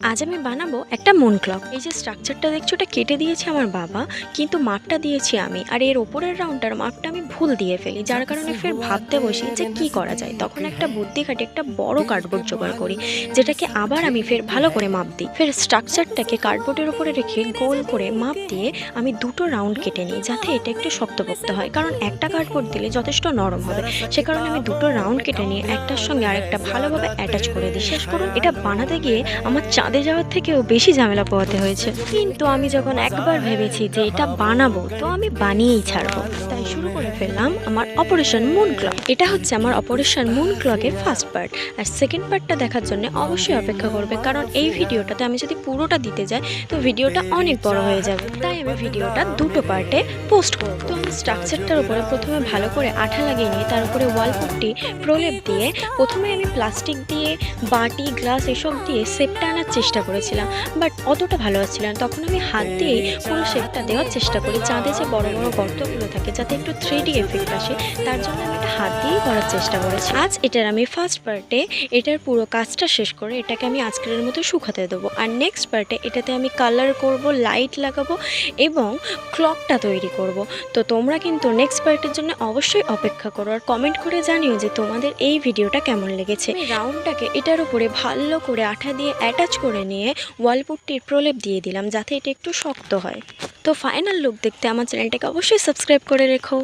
আজ আমি বানাবো একটা মুন ক্লক। এই যে স্ট্রাকচারটা দেখছো এটা কেটে দিয়েছে আমার বাবা, কিন্তু মাপটা দিয়েছি আমি। আর এর ওপরের রাউন্ডটার মাপটা আমি ভুল দিয়ে ফেলি, যার কারণে ফের ভাবতে বসি যে কি করা যায়। তখন একটা বুদ্ধি খাটে একটা বড় কার্ডবোর্ড জোগাড় করি, যেটাকে আবার আমি ফের ভালো করে মাপ দিই। ফের স্ট্রাকচারটাকে কার্ডবোর্ডের উপরে রেখে গোল করে মাপ দিয়ে আমি দুটো রাউন্ড কেটে নিই, যাতে এটা একটু শক্তপোক্ত হয়, কারণ একটা কার্ডবোর্ড দিলে যথেষ্ট নরম হবে। সে কারণে আমি দুটো রাউন্ড কেটে নিয়ে একটার সঙ্গে আরেকটা ভালোভাবে অ্যাটাচ করে দিই। শেষ করুন, এটা বানাতে গিয়ে আমার চাঁদে যাওয়ার থেকেও বেশি ঝামেলা পোহাতে হয়েছে, কিন্তু আমি যখন একবার ভেবেছি যে এটা বানাবো, তো আমি বানিয়েই ছাড়বো। তাই শুরু করে ফেললাম আমার অপারেশন মুন ক্লক। এটা হচ্ছে আমার অপারেশন মুন ক্লকের ফার্স্ট পার্ট। আর সেকেন্ড পার্টটা দেখার জন্য অবশ্যই অপেক্ষা করবে, কারণ এই ভিডিওটাতে আমি যদি পুরোটা দিতে যাই তো ভিডিওটা অনেক বড় হয়ে যাবে। তাই আমি ভিডিওটা দুটো পার্টে পোস্ট করব। তো আমি স্ট্রাকচারটার উপরে প্রথমে ভালো করে আঠা লাগিয়ে নিয়ে তার উপরে ওয়াল পুট্টি প্রলেপ দিয়ে প্রথমে আমি প্লাস্টিক দিয়ে বাটি গ্লাস এসব দিয়ে শেপটা আনার চেষ্টা করেছিলাম, বাট অতটা ভালো আসছিল না। তখন আমি হাত দিয়েই পুরো শেপটা দেওয়ার চেষ্টা করি। চাঁদে যে বড় বড় গর্তগুলো থাকে, যাতে একটু 3D এফেক্ট আসে, তার জন্য আমি এটা হাত দিয়েই করার চেষ্টা করেছি। আজ এটার আমি ফার্স্ট পার্টে এটার পুরো কাজটা শেষ করে এটাকে আমি আজকের মতো শুকাতে দেবো। আর নেক্সট পার্টে এটাতে আমি কালার করব, লাইট লাগাবো এবং ক্লকটা তৈরি করব। তো তোমরা কিন্তু নেক্সট পার্টের জন্য অবশ্যই অপেক্ষা করো, আর কমেন্ট করে জানিও যে তোমাদের এই ভিডিওটা কেমন লেগেছে। আমি রাউন্ডটাকে এটার উপরে ভালো করে আঠা দিয়ে অ্যাটাচ করে নিয়ে ওয়ালপুট্টির প্রলেপ দিয়ে দিলাম, যাতে এটা একটু শক্ত হয়। তো ফাইনাল লুক দেখতে আমার চ্যানেলটাকে অবশ্যই সাবস্ক্রাইব করে রেখো।